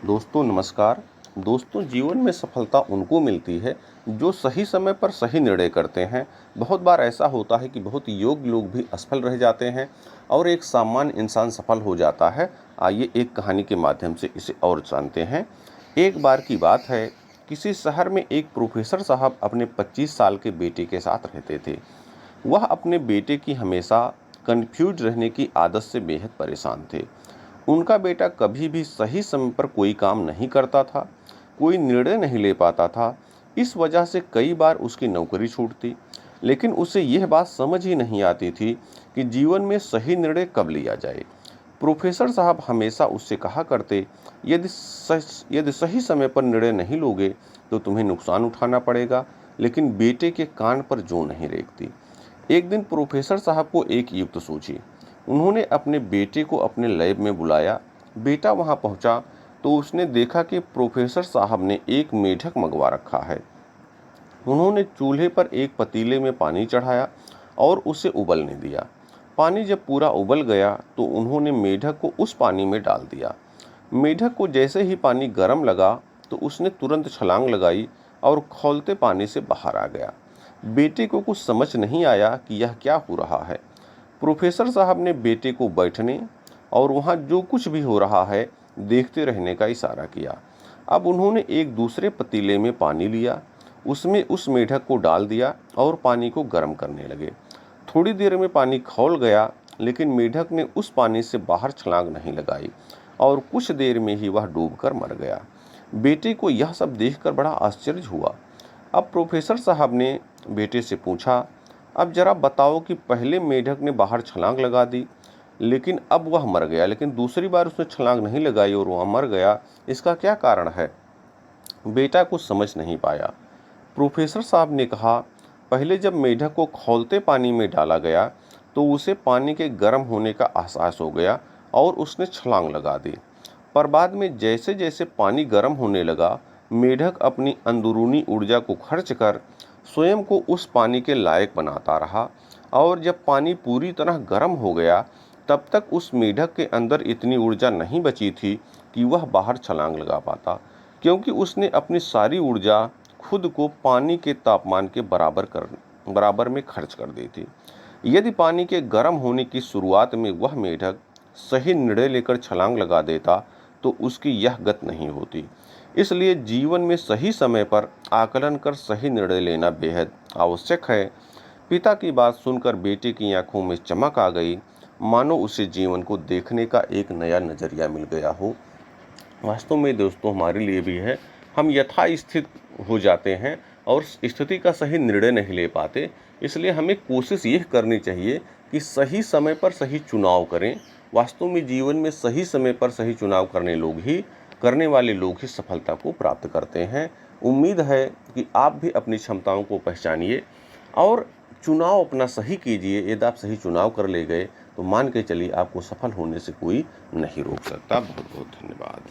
दोस्तों नमस्कार। दोस्तों जीवन में सफलता उनको मिलती है जो सही समय पर सही निर्णय करते हैं। बहुत बार ऐसा होता है कि बहुत योग्य लोग भी असफल रह जाते हैं और एक सामान्य इंसान सफल हो जाता है। आइए एक कहानी के माध्यम से इसे और जानते हैं। एक बार की बात है, किसी शहर में एक प्रोफेसर साहब अपने 25 साल के बेटे के साथ रहते थे। वह अपने बेटे की हमेशा कंफ्यूज रहने की आदत से बेहद परेशान थे। उनका बेटा कभी भी सही समय पर कोई काम नहीं करता था, कोई निर्णय नहीं ले पाता था। इस वजह से कई बार उसकी नौकरी छूटती। लेकिन उसे यह बात समझ ही नहीं आती थी कि जीवन में सही निर्णय कब लिया जाए। प्रोफेसर साहब हमेशा उससे कहा करते, यदि सही समय पर निर्णय नहीं लोगे तो तुम्हें नुकसान उठाना पड़ेगा। लेकिन बेटे के कान पर जूं नहीं रेंगती। एक दिन प्रोफेसर साहब को एक युक्ति सूझी। उन्होंने अपने बेटे को अपने लैब में बुलाया। बेटा वहां पहुंचा तो उसने देखा कि प्रोफेसर साहब ने एक मेढक मंगवा रखा है। उन्होंने चूल्हे पर एक पतीले में पानी चढ़ाया और उसे उबलने दिया। पानी जब पूरा उबल गया तो उन्होंने मेढक को उस पानी में डाल दिया। मेढक को जैसे ही पानी गर्म लगा तो उसने तुरंत छलांग लगाई और खौलते पानी से बाहर आ गया। बेटे को कुछ समझ नहीं आया कि यह क्या हो रहा है। प्रोफेसर साहब ने बेटे को बैठने और वहाँ जो कुछ भी हो रहा है देखते रहने का इशारा किया। अब उन्होंने एक दूसरे पतीले में पानी लिया, उसमें उस मेढक को डाल दिया और पानी को गर्म करने लगे। थोड़ी देर में पानी खौल गया, लेकिन मेढक ने उस पानी से बाहर छलांग नहीं लगाई और कुछ देर में ही वह डूबकर मर गया। बेटे को यह सब देखकर बड़ा आश्चर्य हुआ। अब प्रोफेसर साहब ने बेटे से पूछा, अब जरा बताओ कि पहले मेढक ने बाहर छलांग लगा दी, लेकिन अब वह मर गया, लेकिन दूसरी बार उसने छलांग नहीं लगाई और वह मर गया। इसका क्या कारण है? बेटा कुछ समझ नहीं पाया। प्रोफेसर साहब ने कहा, पहले जब मेढक को खौलते पानी में डाला गया तो उसे पानी के गर्म होने का एहसास हो गया और उसने छलांग लगा दी। पर बाद में जैसे जैसे पानी गर्म होने लगा, मेढक अपनी अंदरूनी ऊर्जा को खर्च कर स्वयं को उस पानी के लायक बनाता रहा और जब पानी पूरी तरह गर्म हो गया तब तक उस मेढक के अंदर इतनी ऊर्जा नहीं बची थी कि वह बाहर छलांग लगा पाता, क्योंकि उसने अपनी सारी ऊर्जा खुद को पानी के तापमान के बराबर में खर्च कर दी थी। यदि पानी के गर्म होने की शुरुआत में वह मेढक सही निर्णय लेकर छलांग लगा देता तो उसकी यह गत नहीं होती। इसलिए जीवन में सही समय पर आकलन कर सही निर्णय लेना बेहद आवश्यक है। पिता की बात सुनकर बेटे की आंखों में चमक आ गई, मानो उसे जीवन को देखने का एक नया नजरिया मिल गया हो। वास्तव में दोस्तों हमारे लिए भी है, हम यथास्थित हो जाते हैं और स्थिति का सही निर्णय नहीं ले पाते। इसलिए हमें कोशिश यह करनी चाहिए कि सही समय पर सही चुनाव करें। वास्तव में जीवन में सही समय पर सही चुनाव करने वाले लोग ही सफलता को प्राप्त करते हैं। उम्मीद है कि आप भी अपनी क्षमताओं को पहचानिए और चुनाव अपना सही कीजिए। यदि आप सही चुनाव कर ले गए तो मान के चलिए आपको सफल होने से कोई नहीं रोक सकता। बहुत बहुत धन्यवाद।